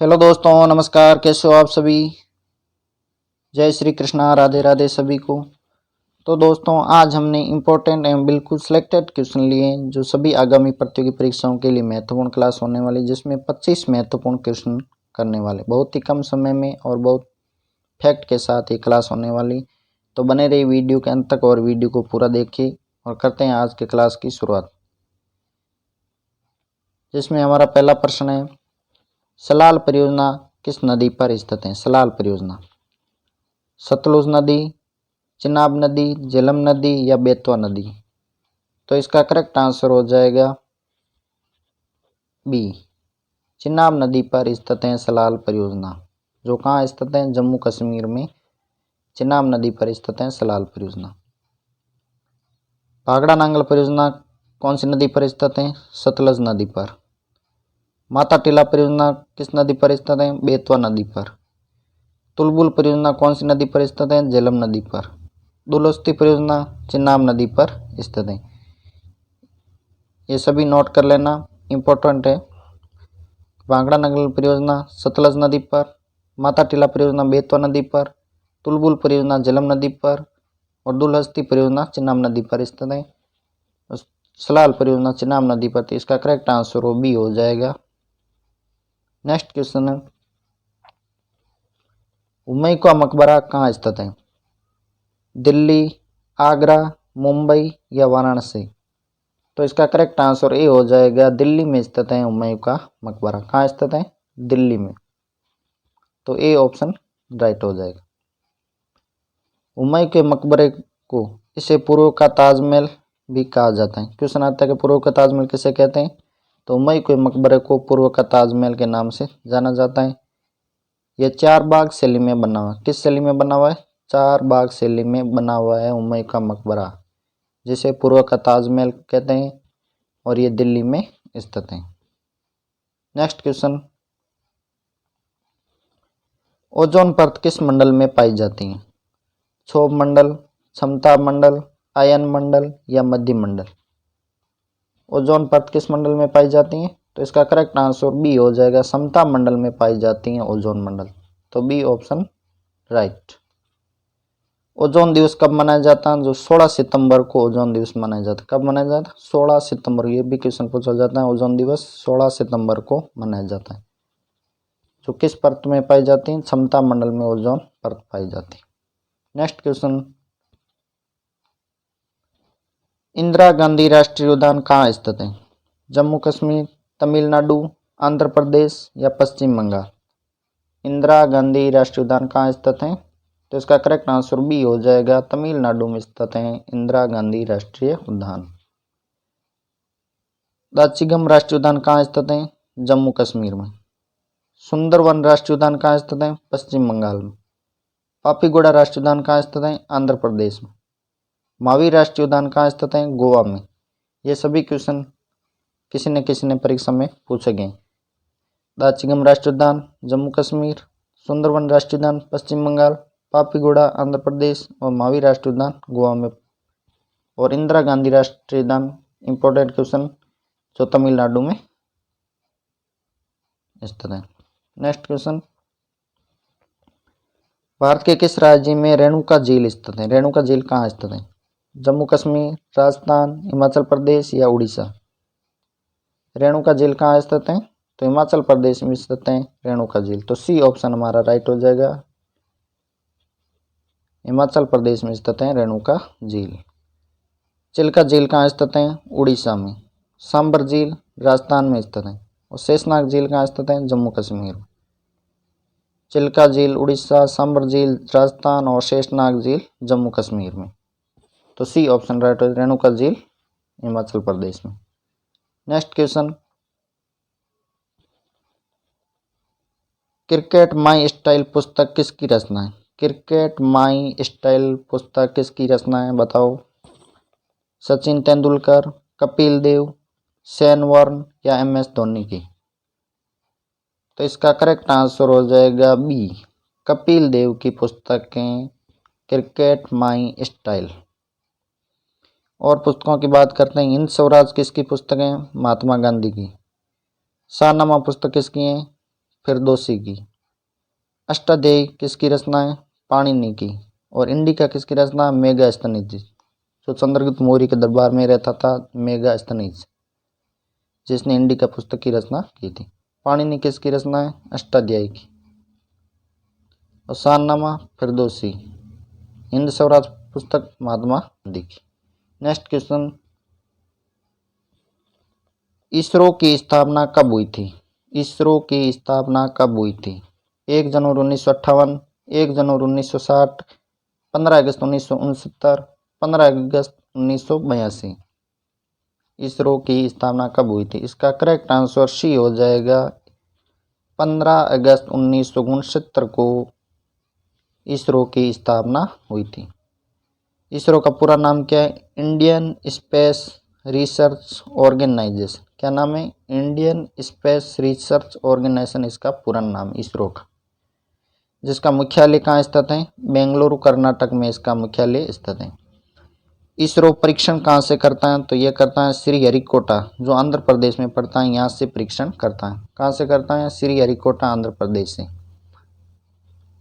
Hello दोस्तों, नमस्कार। कैसे हो आप सभी? जय श्री कृष्णा, राधे राधे सभी को। तो दोस्तों, आज हमने इम्पोर्टेंट एवं बिल्कुल सिलेक्टेड क्वेश्चन लिए जो सभी आगामी प्रतियोगी परीक्षाओं के लिए महत्वपूर्ण क्लास होने वाली, जिसमें 25 महत्वपूर्ण क्वेश्चन करने वाले, बहुत ही कम समय में और बहुत फैक्ट के साथ ये क्लास होने वाली। तो बने रहिए वीडियो के अंत तक और वीडियो को पूरा देखिए और करते हैं आज के क्लास की शुरुआत, जिसमें हमारा पहला प्रश्न है, सलाल परियोजना किस नदी पर स्थित है? सलाल परियोजना सतलुज नदी, चिनाब नदी, झेलम नदी या बेतवा नदी? तो इसका करेक्ट आंसर हो जाएगा बी, चिनाब नदी पर स्थित है सलाल परियोजना, जो कहाँ स्थित है? जम्मू कश्मीर में चिनाब नदी पर स्थित है सलाल परियोजना। भाखड़ा नांगल परियोजना कौन सी नदी पर स्थित है? सतलज नदी पर। माता टीला परियोजना किस नदी पर स्थित है? बेतवा नदी पर। तुलबुल परियोजना कौन सी नदी पर स्थित है? झेलम नदी पर। दुलस्ती परियोजना चिनाब नदी पर स्थित है। ये सभी नोट कर लेना, इम्पोर्टेंट है। भाखड़ा नांगल परियोजना सतलज नदी पर, माता टीला परियोजना बेतवा नदी पर, तुलबुल परियोजना झेलम नदी पर और दुलहस्ती परियोजना चिनाब नदी पर स्थित है। सलाल परियोजना चिनाब नदी पर, तो इसका करेक्ट आंसर वो बी हो जाएगा। नेक्स्ट क्वेश्चन है, हुमायूं का मकबरा कहाँ स्थित है? दिल्ली, आगरा, मुंबई या वाराणसी? तो इसका करेक्ट आंसर ए हो जाएगा, दिल्ली में स्थित है हुमायूं का मकबरा। कहाँ स्थित है? दिल्ली में। तो ए ऑप्शन राइट हो जाएगा। हुमायूं के मकबरे को इसे पूर्व का ताजमहल भी कहा जाता है। क्वेश्चन आता है कि पूर्व का ताजमहल किसे कहते हैं? तो हुमायूं के मकबरे को पूर्व का ताजमहल के नाम से जाना जाता है। यह 4 बाग शैली में बना हुआ है। किस शैली में बना हुआ है? 4 बाग शैली में बना हुआ है हुमायूं का मकबरा, जिसे पूर्व का ताजमहल कहते हैं और ये दिल्ली में स्थित है। नेक्स्ट क्वेश्चन, ओजोन परत किस मंडल में पाई जाती है? क्षोभ मंडल, समताप मंडल, आयन मंडल या मध्य मंडल? ओजोन परत किस मंडल में पाई जाती है? तो इसका करेक्ट आंसर बी हो जाएगा, समताप मंडल में पाई जाती है ओजोन मंडल। तो बी ऑप्शन राइट। ओजोन दिवस कब मनाया जाता है? जो 16 सितंबर को ओजोन दिवस मनाया जाता है। कब मनाया जाता है? 16 सितंबर। ये भी क्वेश्चन पूछा जाता है। ओजोन दिवस 16 सितंबर को मनाया जाता है। जो किस परत में पाई जाती है? समताप मंडल में ओजोन परत पाई जाती है। नेक्स्ट क्वेश्चन, इंदिरा गांधी राष्ट्रीय उद्यान कहाँ स्थित है? जम्मू कश्मीर, तमिलनाडु, आंध्र प्रदेश या पश्चिम बंगाल? इंदिरा गांधी राष्ट्रीय उद्यान कहाँ स्थित है? तो इसका करेक्ट आंसर बी हो जाएगा, तमिलनाडु में स्थित है इंदिरा गांधी राष्ट्रीय उद्यान। दाचिगम राष्ट्रीय उद्यान कहाँ स्थित है? जम्मू कश्मीर में। सुंदरवन राष्ट्रीय उद्यान कहाँ स्थित है? पश्चिम बंगाल में। पापीगुड़ा राष्ट्रीय उद्यान कहाँ स्थित है? आंध्र प्रदेश में। मावी राष्ट्रीय उद्यान कहाँ स्थित है? गोवा में। ये सभी क्वेश्चन किसी न किसी ने परीक्षा में पूछे गए। दाचिगम राष्ट्रीय उद्यान जम्मू कश्मीर, सुंदरवन राष्ट्रीय उद्यान पश्चिम बंगाल, पापीगुड़ा आंध्र प्रदेश और मावी राष्ट्रीय उद्यान गोवा में। और इंदिरा गांधी राष्ट्रीय उद्यान इंपॉर्टेंट क्वेश्चन जो तमिलनाडु में स्थित है। नेक्स्ट क्वेश्चन, भारत के किस राज्य में रेणुका झील स्थित है? रेणुका झील कहाँ स्थित है? जम्मू कश्मीर, राजस्थान, हिमाचल प्रदेश या उड़ीसा? रेणुका झील कहाँ स्थित है? तो हिमाचल प्रदेश में स्थित है रेणुका झील। तो सी ऑप्शन हमारा राइट हो जाएगा, हिमाचल प्रदेश में स्थित है रेणुका झील। चिल्का झील कहाँ स्थित है? उड़ीसा में। सांबर झील राजस्थान में स्थित है और शेषनाग झील कहाँ स्थित है? जम्मू कश्मीर। चिल्का झील उड़ीसा, सांबर झील राजस्थान और शेषनाग झील जम्मू कश्मीर में। तो सी ऑप्शन राइट है, रेणुका झील हिमाचल प्रदेश में। Next question, cricket my style पुस्तक किसकी रचना है? क्रिकेट माई स्टाइल पुस्तक किसकी रचना है? बताओ। सचिन तेंदुलकर, कपिल देव, शेन वॉर्न या एम एस धोनी की? तो इसका करेक्ट आंसर हो जाएगा बी, कपिल देव की पुस्तकें क्रिकेट माई स्टाइल। और पुस्तकों की बात करते हैं, हिंद स्वराज किसकी पुस्तक है? महात्मा गांधी की। शाहनामा पुस्तक किसकी है? फिरदौसी की। अष्टाध्यायी किसकी रचना है? पाणिनि की। और इंडिका किसकी रचना? मेगास्थनीज, जो चंद्रगुप्त मौर्य के दरबार में रहता था, मेगास्थनीज, जिसने इंडिका पुस्तक की रचना की थी। पाणिनि किसकी रचना है? अष्टाध्यायी की। और शाहनामा फिरदौसी, हिंद स्वराज पुस्तक महात्मा गांधी की। नेक्स्ट क्वेश्चन, इसरो की स्थापना कब हुई थी? इसरो की स्थापना कब हुई थी? 1 जनवरी 1958, 1 जनवरी 1960, 15 अगस्त 1969, 15 अगस्त 1982। इसरो की स्थापना कब हुई थी? इसका करेक्ट आंसर सी हो जाएगा। 15 अगस्त 1969 को इसरो की स्थापना हुई थी। इसरो का पूरा नाम क्या है? Indian space research organisation. क्या नाम है? इंडियन स्पेस रिसर्च ऑर्गेनाइजेशन इसका पूरा नाम इसरो का, जिसका मुख्यालय कहाँ स्थित है? बेंगलुरु कर्नाटक में इसका मुख्यालय स्थित है। इसरो परीक्षण कहाँ से करता है? तो यह करता है श्रीहरिकोटा, जो आंध्र प्रदेश में पड़ता है, यहाँ से परीक्षण करता है। कहाँ से करता है? श्रीहरिकोटा, आंध्र प्रदेश से।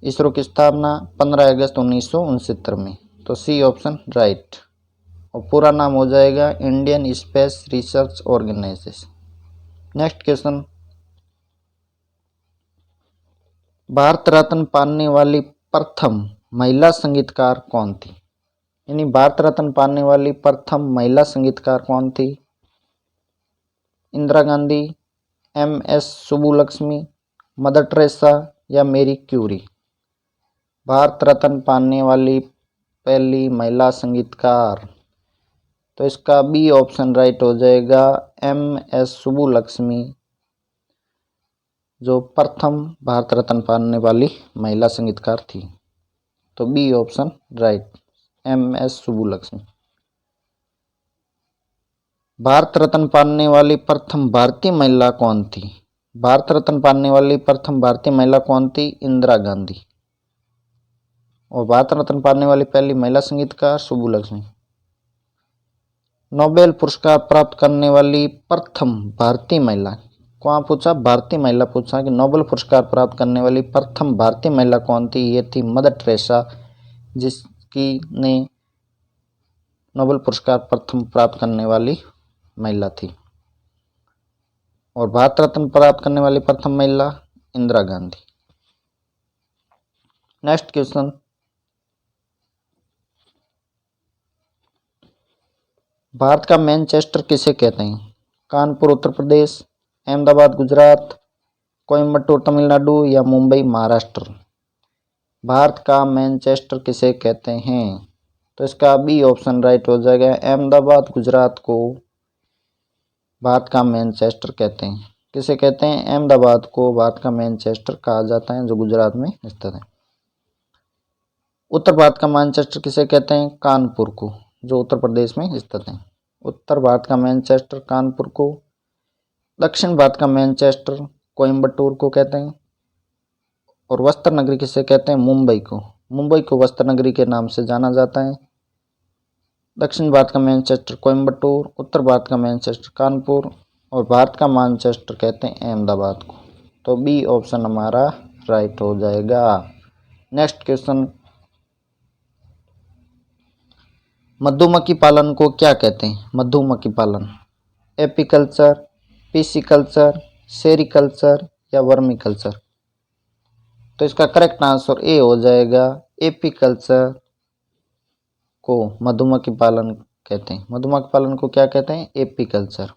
इसरो की स्थापना 15 अगस्त 1969 में। तो सी ऑप्शन राइट। और पूरा नाम हो जाएगा Indian space research Organisation. Next question, Bharat Ratna पाने वाली प्रथम महिला संगीतकार कौन थी? यानी भारत रत्न पाने वाली प्रथम महिला संगीतकार कौन थी? Indira Gandhi, MS Subbulakshmi, mother Teresa या मैरी क्यूरी? भारत रत्न पाने वाली पहली महिला संगीतकार, तो इसका बी ऑप्शन राइट हो जाएगा। MS सुब्बुलक्ष्मी, जो प्रथम भारत रत्न पाने वाली महिला संगीतकार थी। तो B option right, MS Subbulakshmi. Bharat Ratna पाने वाली प्रथम भारतीय महिला कौन थी? भारत रत्न पाने वाली प्रथम भारतीय महिला कौन थी? इंदिरा गांधी। और भारत रत्न पाने वाली पहली महिला संगीतकार सुब्बुलक्ष्मी। नोबेल पुरस्कार प्राप्त करने वाली प्रथम भारतीय महिला, कौन पूछा? भारतीय महिला पूछा कि नोबेल पुरस्कार प्राप्त करने वाली प्रथम भारतीय महिला कौन थी? ये थी मदर टेरेसा, जिसकी ने नोबेल पुरस्कार प्रथम प्राप्त करने वाली महिला थी। और भारत रत्न प्राप्त करने वाली प्रथम महिला इंदिरा गांधी। नेक्स्ट क्वेश्चन, भारत का मैनचेस्टर किसे कहते हैं? कानपुर उत्तर प्रदेश, अहमदाबाद गुजरात, कोयम्बटूर तमिलनाडु या मुंबई महाराष्ट्र? भारत का मैनचेस्टर किसे कहते हैं? तो इसका बी ऑप्शन राइट हो जाएगा। अहमदाबाद गुजरात को भारत का मैनचेस्टर कहते हैं। किसे कहते हैं? अहमदाबाद को भारत का मैनचेस्टर कहा जाता है, जो गुजरात में स्थित है। उत्तर भारत का मैनचेस्टर किसे कहते हैं? कानपुर को, जो उत्तर प्रदेश में स्थित है। उत्तर भारत का मैनचेस्टर कानपुर को। दक्षिण भारत का मैनचेस्टर कोयम्बटूर को कहते हैं। और वस्त्र नगरी किसे कहते हैं? मुंबई को। मुंबई को वस्त्र नगरी के नाम से जाना जाता है। दक्षिण भारत का मैनचेस्टर कोयम्बटूर, उत्तर भारत का मैनचेस्टर कानपुर, और भारत का मैनचेस्टर कहते हैं अहमदाबाद को। तो बी ऑप्शन हमारा राइट हो जाएगा। नेक्स्ट क्वेश्चन, मधुमक्खी पालन को क्या कहते हैं? मधुमक्खी पालन, एपीकल्चर, पिसिकल्चर, सेरिकल्चर या वर्मिकल्चर? तो इसका करेक्ट आंसर ए हो जाएगा। एपीकल्चर को मधुमक्खी पालन कहते हैं। मधुमक्खी पालन को क्या कहते हैं? एपीकल्चर।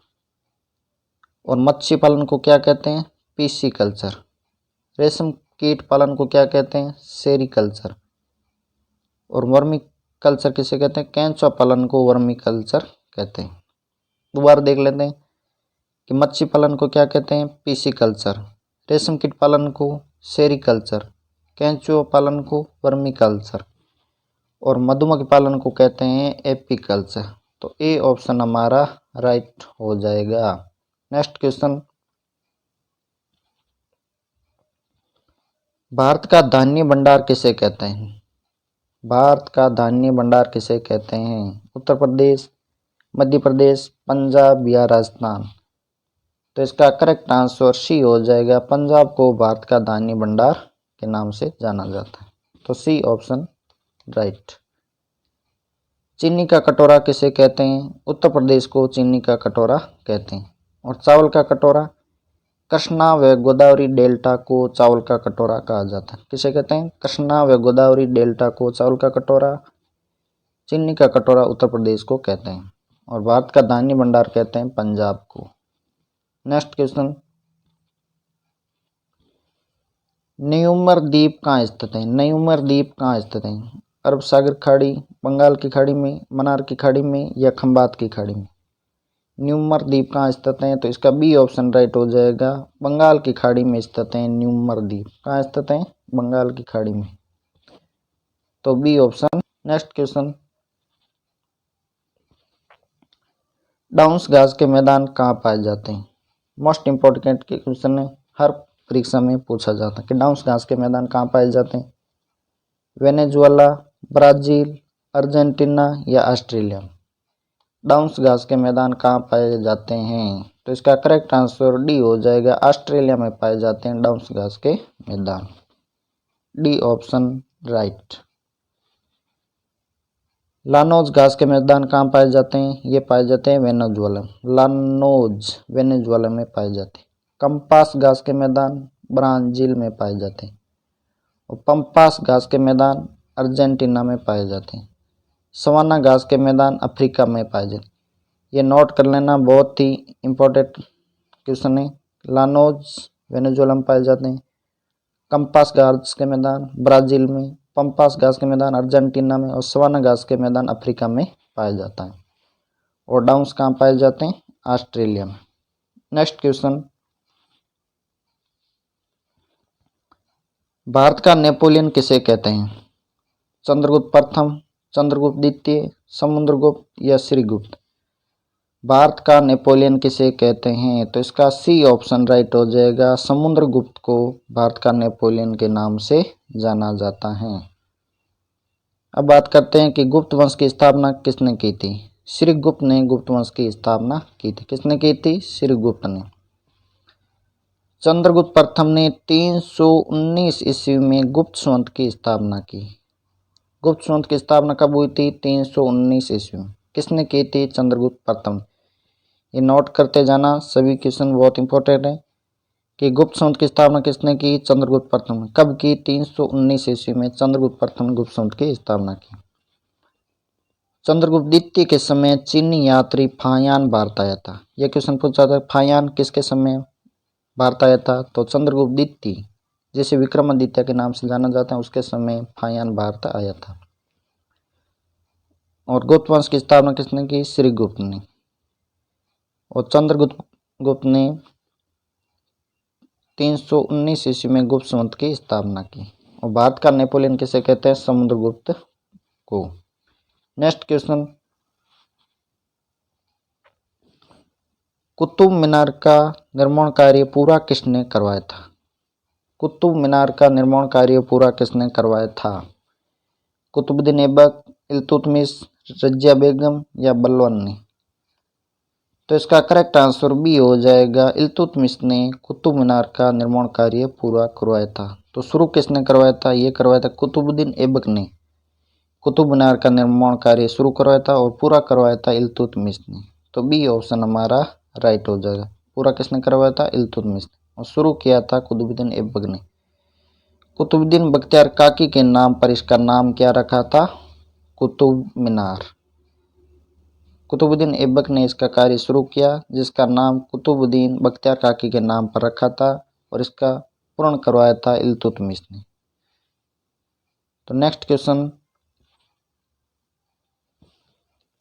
और मत्स्य पालन को क्या कहते हैं? पिसिकल्चर। रेशम कीट पालन को क्या कहते हैं? सेरिकल्चर। और वर्मी कल्चर किसे कहते हैं? केंचुआ पालन को वर्मी कल्चर कहते हैं। दोबारा देख लेते हैं कि मत्स्य पालन को क्या कहते हैं? पिसिकल्चर। रेशम कीट पालन को सेरिकल्चर। केंचुआ पालन को वर्मी कल्चर। और मधुमक्खी पालन को कहते हैं एपीकल्चर। तो ए ऑप्शन हमारा राइट हो जाएगा। नेक्स्ट क्वेश्चन, भारत का धान्य भंडार किसे कहते हैं? भारत का धान्य भंडार किसे कहते हैं? उत्तर प्रदेश, मध्य प्रदेश, पंजाब या राजस्थान? तो इसका करेक्ट आंसर सी हो जाएगा, पंजाब को भारत का धान्य भंडार के नाम से जाना जाता है। तो सी ऑप्शन राइट। चीनी का कटोरा किसे कहते हैं? उत्तर प्रदेश को चीनी का कटोरा कहते हैं। और चावल का कटोरा, कृष्णा व गोदावरी डेल्टा को चावल का कटोरा कहा जाता है। किसे कहते हैं? कृष्णा व गोदावरी डेल्टा को चावल का कटोरा, चीनी का कटोरा उत्तर प्रदेश को कहते हैं, और भारत का धान्य भंडार कहते हैं पंजाब को। नेक्स्ट क्वेश्चन, न्यूमर द्वीप कहाँ स्थित है? न्यूमर द्वीप कहाँ स्थित है? अरब सागर खाड़ी, बंगाल की खाड़ी में, मन्नार की खाड़ी में, या खंबात की खाड़ी में? न्यूमर द्वीप कहाँ स्थित है? तो इसका बी ऑप्शन राइट हो जाएगा, बंगाल की खाड़ी में स्थित है न्यूमर द्वीप। कहाँ स्थित है? बंगाल की खाड़ी में। तो B option. Next question, Downs घास के मैदान कहाँ पाए जाते हैं? मोस्ट इंपॉर्टेंट क्वेश्चन है, हर परीक्षा में पूछा जाता है कि डाउंस घास के मैदान कहाँ पाए जाते हैं? वेनेजुएला, ब्राजील, अर्जेंटीना या ऑस्ट्रेलिया? डाउंस घास के मैदान कहाँ पाए जाते हैं? तो इसका करेक्ट आंसर डी हो जाएगा, ऑस्ट्रेलिया में पाए जाते हैं डाउंस घास के मैदान। D option right. लानोज घास के मैदान कहाँ पाए जाते हैं? ये पाए जाते हैं वेनेजुएला। लानोज वेनेजुएला में पाए जाते हैं। कंपास घास के मैदान ब्राजील में पाए जाते हैं, और पंपास घास के मैदान अर्जेंटीना में पाए जाते हैं। सवाना घास के मैदान अफ्रीका में पाए जाते हैं। ये नोट कर लेना, बहुत ही इम्पोर्टेंट क्वेश्चन है। लानोज वेनेजुएला में पाए जाते हैं, कंपास घास के मैदान ब्राजील में, पंपास घास के मैदान अर्जेंटीना में, और सवाना घास के मैदान अफ्रीका में पाया जाता है। और डाउंस कहाँ पाए जाते हैं? ऑस्ट्रेलिया में। नेक्स्ट क्वेश्चन, भारत का नेपोलियन किसे कहते हैं? चंद्रगुप्त प्रथम, चंद्रगुप्त द्वितीय, समुद्रगुप्त या श्रीगुप्त? भारत का नेपोलियन किसे कहते हैं? तो इसका सी ऑप्शन राइट हो जाएगा, समुद्रगुप्त को भारत का नेपोलियन के नाम से जाना जाता है। अब बात करते हैं कि गुप्त वंश की स्थापना किसने की थी? श्रीगुप्त ने गुप्त वंश की स्थापना की थी। किसने की थी? श्रीगुप्त ने। चंद्रगुप्त प्रथम ने 319 ईस्वी में गुप्त संवत की स्थापना की। गुप्त संवत की स्थापना कब हुई थी? 319 ईस्वी में। किसने की थी? चंद्रगुप्त प्रथम। ये नोट करते जाना, सभी क्वेश्चन बहुत इंपॉर्टेंट है कि गुप्त संवत की स्थापना किसने की? चंद्रगुप्त प्रथम ने। कब की? 319 ईस्वी में चंद्रगुप्त प्रथम ने गुप्त संवत की स्थापना की। चंद्रगुप्त द्वितीय के समय चीनी यात्री फायान भारत आया था। यह क्वेश्चन पूछा था, फायान किसके समय भारत आया था? तो चंद्रगुप्त द्वितीय, जिसे विक्रमादित्य के नाम से जाना जाता है, उसके समय फायान भारत आया था। और गुप्त वंश की स्थापना किसने की? श्रीगुप्त ने। और चंद्रगुप्त ने 319 ईस्वी में गुप्त संवत की स्थापना की। और भारत का नेपोलियन किसे कहते हैं? समुद्रगुप्त को। नेक्स्ट क्वेश्चन, कुतुब मीनार का निर्माण कार्य पूरा किसने करवाया था? कुतुब मीनार का निर्माण कार्य पूरा किसने करवाया था? कुतुबुद्दीन ऐबक, इल्तुतमिश, रजिया बेगम या बलबन ने? तो इसका करेक्ट आंसर बी हो जाएगा, इल्तुतमिश ने कुतुब मीनार का निर्माण कार्य पूरा करवाया था। तो शुरू किसने करवाया था? ये करवाया था कुतुबुद्दीन ऐबक ने कुतुब मीनार का निर्माण कार्य शुरू करवाया था, और पूरा करवाया था इल्तुतमिश ने। तो बी ऑप्शन हमारा राइट हो जाएगा। पूरा किसने करवाया था? इल्तुतमिश ने। और शुरू किया था कुतुबुद्दीन ऐबक ने। कुतुबुद्दीन बख्तियार काकी के नाम पर इसका नाम क्या रखा था? कुतुब मीनार। कुतुबुद्दीन ऐबक ने इसका कार्य शुरू किया, जिसका नाम कुतुबुद्दीन बख्तियार काकी के नाम पर रखा था, और इसका पूर्ण करवाया था इल्तुतमिश ने। तो नेक्स्ट क्वेश्चन,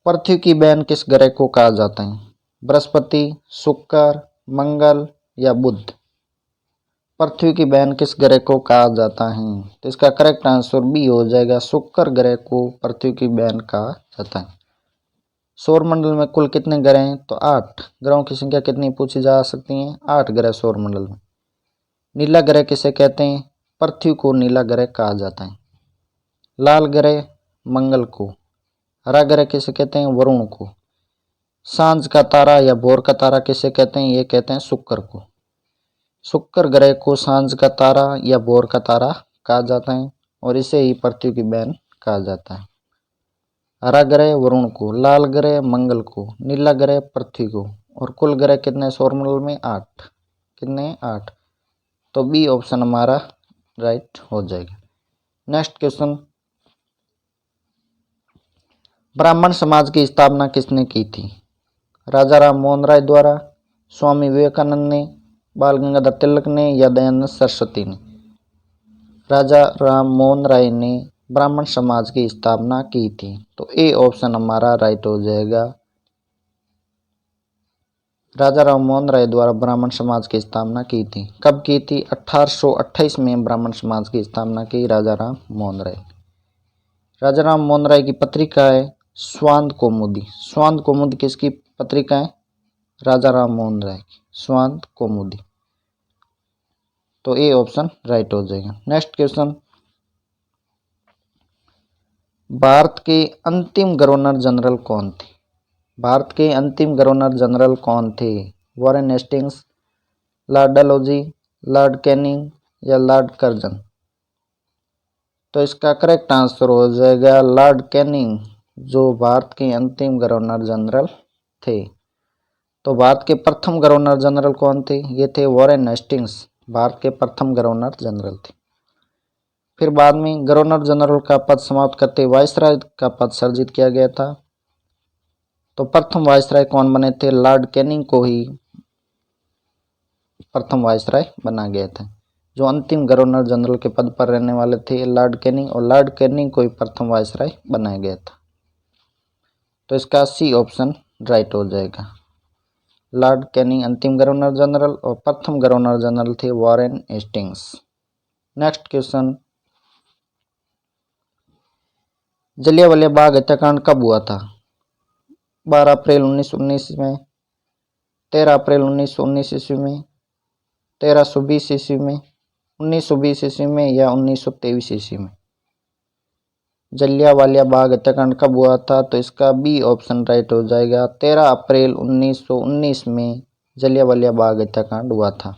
पृथ्वी की बहन किस ग्रह को कहा जाता है? बृहस्पति, शुक्र, मंगल या बुध? पृथ्वी की बहन किस ग्रह को कहा जाता है? तो इसका करेक्ट आंसर बी हो जाएगा, शुक्र ग्रह को पृथ्वी की बहन कहा जाता है। सौर मंडल में कुल कितने ग्रह हैं? तो 8। ग्रहों की संख्या कितनी पूछी जा सकती है? 8 ग्रह सौर मंडल में। नीला ग्रह किसे कहते हैं? पृथ्वी को नीला ग्रह कहा जाता है। लाल ग्रह मंगल को। हरा ग्रह किसे कहते हैं? वरुण को। सांझ का तारा या भोर का तारा किसे कहते हैं? ये कहते हैं शुक्र को। शुक्र ग्रह को सांझ का तारा या भोर का तारा कहा जाता है और इसे ही पृथ्वी की बहन कहा जाता है। हरा ग्रह वरुण को, लाल ग्रह मंगल को, नीला ग्रह पृथ्वी को और कुल ग्रह कितने सौरमंडल में? 8। कितने? 8। तो बी ऑप्शन हमारा राइट हो जाएगा। नेक्स्ट क्वेश्चन, ब्राह्मण समाज की स्थापना किसने की थी? राजा राम मोहन राय द्वारा, स्वामी विवेकानंद ने, बाल गंगाधर तिलक ने या दयानंद सरस्वती ने? राजा राम मोहन राय ने ब्राह्मण समाज की स्थापना की थी। तो ए ऑप्शन हमारा राइट हो जाएगा। राजा राम मोहन राय द्वारा ब्राह्मण समाज की स्थापना की थी। कब की थी? 1828 में ब्राह्मण समाज की स्थापना की राजा राम मोहन राय। राजा राम मोहन राय की पत्रिका है स्वांद कौमुदी। स्वांद कौमुदी किसकी पत्रिका है? राजा राम मोहन राय की स्वांद कौमुदी। तो ए ऑप्शन राइट हो जाएगा। नेक्स्ट क्वेश्चन, भारत के अंतिम गवर्नर जनरल कौन थे? भारत के अंतिम गवर्नर जनरल कौन थे? Warren Hastings, Lord Dalhousie, Lord Canning या लॉर्ड कर्जन? तो इसका करेक्ट आंसर हो जाएगा लॉर्ड कैनिंग, जो भारत के अंतिम गवर्नर जनरल थे। तो भारत के प्रथम गवर्नर जनरल कौन थे? ये थे वॉरेन हेस्टिंग्स, भारत के प्रथम गवर्नर जनरल थे। फिर बाद में गवर्नर जनरल का पद समाप्त करते वायसराय का पद सृजित किया गया था। तो प्रथम वायसराय कौन बने थे? लॉर्ड कैनिंग को ही प्रथम वायसराय बना गया था। जो अंतिम गवर्नर जनरल के पद पर रहने वाले थे लॉर्ड कैनिंग, और लॉर्ड कैनिंग को ही प्रथम वायसराय बनाया गया था। तो इसका सी ऑप्शन राइट हो जाएगा। लॉर्ड कैनिंग अंतिम गवर्नर जनरल और प्रथम गवर्नर जनरल थे Warren Hastings. Next question, Jallianwala Bagh हत्याकांड कब हुआ था? 12 अप्रैल 1919 में, 13 अप्रैल 1919 ईस्वी में, 1320 ईस्वी में, 1920 ईस्वी में या 1923 ईस्वी में? जलियांवाला बाग हत्याकांड कब हुआ था? तो इसका बी ऑप्शन राइट हो जाएगा। 13 अप्रैल 1919 में जलियांवाला बाग हत्याकांड हुआ था।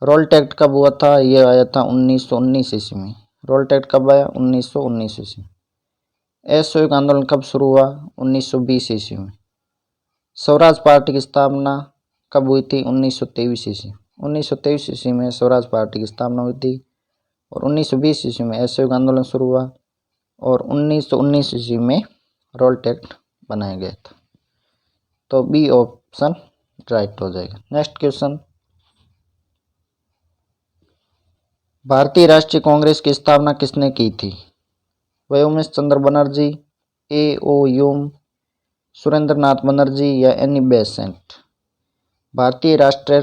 रोल्ट एक्ट कब हुआ था? यह आया था 1919 ईस्वी में। रोल्ट एक्ट कब आया? 1919 ईस्वी। असहयोग आंदोलन कब शुरू हुआ? 1920 ईस्वी में। स्वराज पार्टी की स्थापना कब हुई थी? 1923 ईस्वी। 1923 ईस्वी में स्वराज पार्टी की स्थापना हुई थी और 1920 ईस्वी में असहयोग आंदोलन शुरू हुआ और 1919 ईस्वी में रोल्ट एक्ट बनाया गया था। तो बी ऑप्शन राइट हो जाएगा। नेक्स्ट क्वेश्चन, भारतीय राष्ट्रीय कांग्रेस की स्थापना किसने की थी? व्योमेश चंद्र बनर्जी, ए ओ ह्यूम, सुरेंद्र नाथ बनर्जी या एनी बेसेंट? भारतीय राष्ट्रीय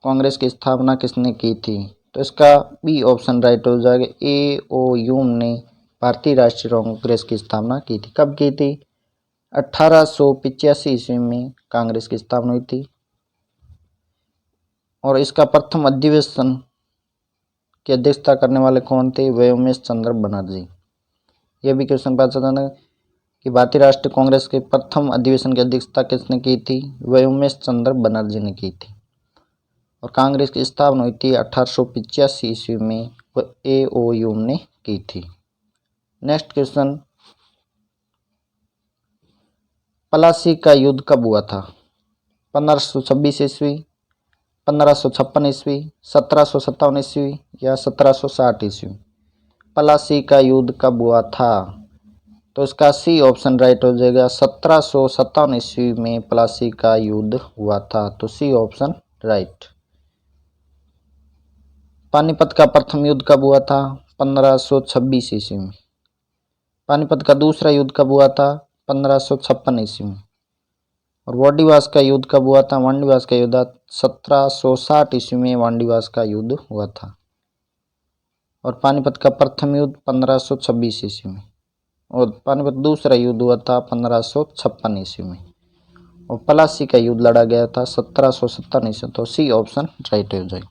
कांग्रेस की स्थापना किसने की थी? तो इसका बी ऑप्शन राइट हो जाएगा। ए ओ ह्यूम ने भारतीय राष्ट्रीय कांग्रेस की स्थापना की थी। कब की थी? 1885 ईस्वी में कांग्रेस की स्थापना हुई थी और इसका प्रथम अधिवेशन की अध्यक्षता करने वाले कौन थे? व्योमेश चंद्र बनर्जी। यह भी क्वेश्चन पूछा था कि भारतीय राष्ट्रीय कांग्रेस के प्रथम अधिवेशन की अध्यक्षता किसने की थी? व्योमेश चंद्र बनर्जी ने की थी और कांग्रेस की स्थापना हुई थी 1885 ईस्वी में ए ओ ह्यूम ने की थी। नेक्स्ट क्वेश्चन, प्लासी का युद्ध कब हुआ था? 1526 ईस्वी, 1556 ईस्वी, 1757 ईस्वी या 1760 ईस्वी? प्लासी का युद्ध कब हुआ था? तो इसका सी ऑप्शन राइट हो जाएगा। 1757 ईस्वी में प्लासी का युद्ध हुआ था। तो सी ऑप्शन राइट। पानीपत का प्रथम युद्ध कब हुआ था? 1526 ईस्वी में। पानीपत का दूसरा युद्ध कब हुआ था? 1556 ईस्वी में। और वांडीवास का युद्ध कब हुआ था? वांडीवास का युद्ध 1760 ईस्वी में वांडीवास का युद्ध हुआ था और पानीपत का प्रथम युद्ध 1526 ईस्वी में और पानीपत दूसरा युद्ध हुआ था 1556 ईस्वी में और प्लासी का युद्ध लड़ा गया था 1757 ईस्वी। तो सी ऑप्शन राइट हो जाएगा।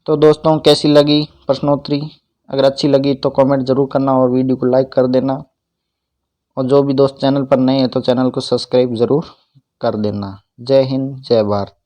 तो दोस्तों कैसी लगी प्रश्नोत्तरी? अगर अच्छी लगी तो कमेंट जरूर करना और वीडियो को लाइक कर देना और जो भी दोस्त चैनल पर नए हैं तो चैनल को सब्सक्राइब ज़रूर कर देना। जय हिंद, जय भारत।